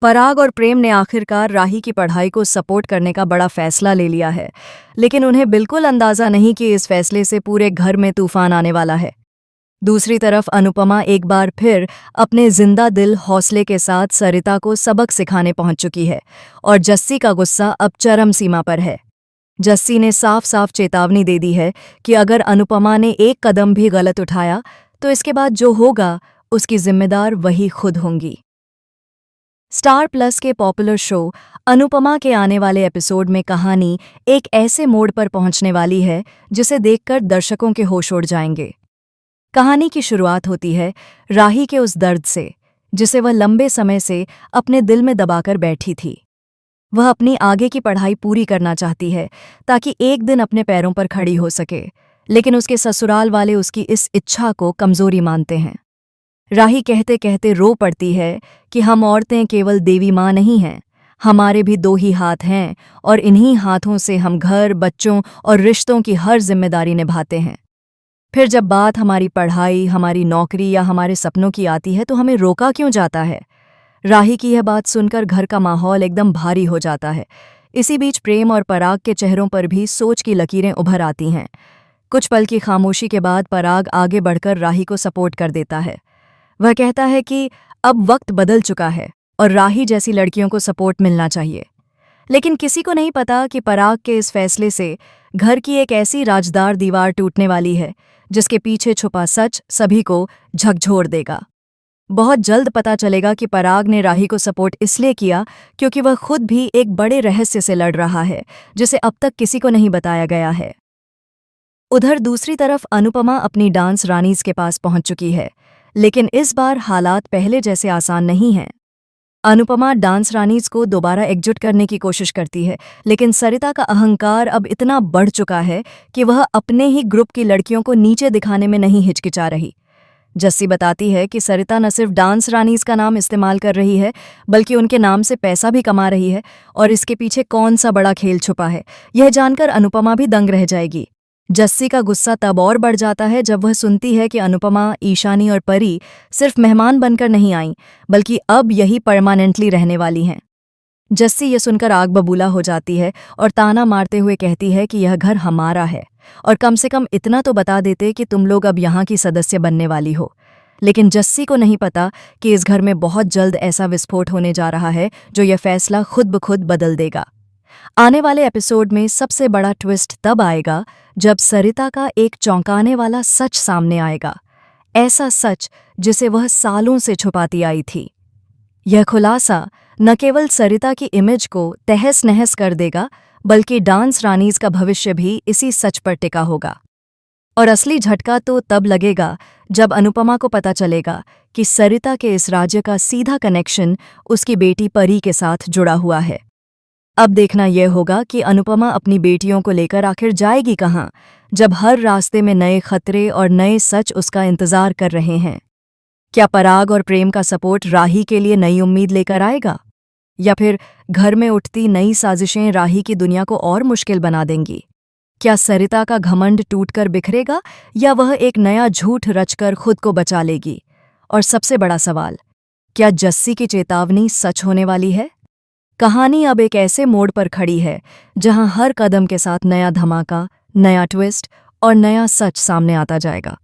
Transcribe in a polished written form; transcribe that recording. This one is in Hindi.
पराग और प्रेम ने आखिरकार राही की पढ़ाई को सपोर्ट करने का बड़ा फैसला ले लिया है, लेकिन उन्हें बिल्कुल अंदाजा नहीं कि इस फैसले से पूरे घर में तूफान आने वाला है। दूसरी तरफ अनुपमा एक बार फिर अपने जिंदा दिल हौसले के साथ सरिता को सबक सिखाने पहुंच चुकी है और जस्सी का गुस्सा अब चरम सीमा पर है। जस्सी ने साफ साफ चेतावनी दे दी है कि अगर अनुपमा ने एक कदम भी गलत उठाया तो इसके बाद जो होगा उसकी जिम्मेदार वही खुद होंगी। स्टार प्लस के पॉपुलर शो अनुपमा के आने वाले एपिसोड में कहानी एक ऐसे मोड़ पर पहुंचने वाली है जिसे देखकर दर्शकों के होश उड़ जाएंगे। कहानी की शुरुआत होती है राही के उस दर्द से जिसे वह लंबे समय से अपने दिल में दबाकर बैठी थी। वह अपनी आगे की पढ़ाई पूरी करना चाहती है ताकि एक दिन अपने पैरों पर खड़ी हो सके, लेकिन उसके ससुराल वाले उसकी इस इच्छा को कमजोरी मानते हैं। राही कहते कहते रो पड़ती है कि हम औरतें केवल देवी माँ नहीं हैं, हमारे भी दो ही हाथ हैं और इन्हीं हाथों से हम घर, बच्चों और रिश्तों की हर जिम्मेदारी निभाते हैं। फिर जब बात हमारी पढ़ाई, हमारी नौकरी या हमारे सपनों की आती है तो हमें रोका क्यों जाता है। राही की यह बात सुनकर घर का माहौल एकदम भारी हो जाता है। इसी बीच प्रेम और पराग के चेहरों पर भी सोच की लकीरें उभर आती हैं। कुछ पल की खामोशी के बाद पराग आगे बढ़कर राही को सपोर्ट कर देता है। वह कहता है कि अब वक्त बदल चुका है और राही जैसी लड़कियों को सपोर्ट मिलना चाहिए। लेकिन किसी को नहीं पता कि पराग के इस फैसले से घर की एक ऐसी राजदार दीवार टूटने वाली है जिसके पीछे छुपा सच सभी को झकझोर देगा। बहुत जल्द पता चलेगा कि पराग ने राही को सपोर्ट इसलिए किया क्योंकि वह खुद भी एक बड़े रहस्य से लड़ रहा है जिसे अब तक किसी को नहीं बताया गया है। उधर दूसरी तरफ अनुपमा अपनी डांस रानीज के पास पहुंच चुकी है, लेकिन इस बार हालात पहले जैसे आसान नहीं हैं। अनुपमा डांस रानीज को दोबारा एकजुट करने की कोशिश करती है, लेकिन सरिता का अहंकार अब इतना बढ़ चुका है कि वह अपने ही ग्रुप की लड़कियों को नीचे दिखाने में नहीं हिचकिचा रही। जस्सी बताती है कि सरिता न सिर्फ डांस रानीज का नाम इस्तेमाल कर रही है बल्कि उनके नाम से पैसा भी कमा रही है और इसके पीछे कौन सा बड़ा खेल छुपा है, यह जानकर अनुपमा भी दंग रह जाएगी। जस्सी का गुस्सा तब और बढ़ जाता है जब वह सुनती है कि अनुपमा, ईशानी और परी सिर्फ मेहमान बनकर नहीं आईं बल्कि अब यही परमानेंटली रहने वाली हैं। जस्सी ये सुनकर आग बबूला हो जाती है और ताना मारते हुए कहती है कि यह घर हमारा है और कम से कम इतना तो बता देते कि तुम लोग अब यहाँ की सदस्य बनने वाली हो। लेकिन जस्सी को नहीं पता कि इस घर में बहुत जल्द ऐसा विस्फोट होने जा रहा है जो यह फैसला खुद ब खुद बदल देगा। आने वाले एपिसोड में सबसे बड़ा ट्विस्ट तब आएगा जब सरिता का एक चौंकाने वाला सच सामने आएगा, ऐसा सच जिसे वह सालों से छुपाती आई थी। यह खुलासा न केवल सरिता की इमेज को तहस नहस कर देगा बल्कि डांस रानीज का भविष्य भी इसी सच पर टिका होगा। और असली झटका तो तब लगेगा जब अनुपमा को पता चलेगा कि सरिता के इस राज्य का सीधा कनेक्शन उसकी बेटी परी के साथ जुड़ा हुआ है। अब देखना यह होगा कि अनुपमा अपनी बेटियों को लेकर आखिर जाएगी कहाँ, जब हर रास्ते में नए खतरे और नए सच उसका इंतजार कर रहे हैं। क्या पराग और प्रेम का सपोर्ट राही के लिए नई उम्मीद लेकर आएगा, या फिर घर में उठती नई साजिशें राही की दुनिया को और मुश्किल बना देंगी? क्या सरिता का घमंड टूटकर बिखरेगा या वह एक नया झूठ रचकर खुद को बचा लेगी? और सबसे बड़ा सवाल, क्या जस्सी की चेतावनी सच होने वाली है? कहानी अब एक ऐसे मोड़ पर खड़ी है जहां हर कदम के साथ नया धमाका, नया ट्विस्ट और नया सच सामने आता जाएगा।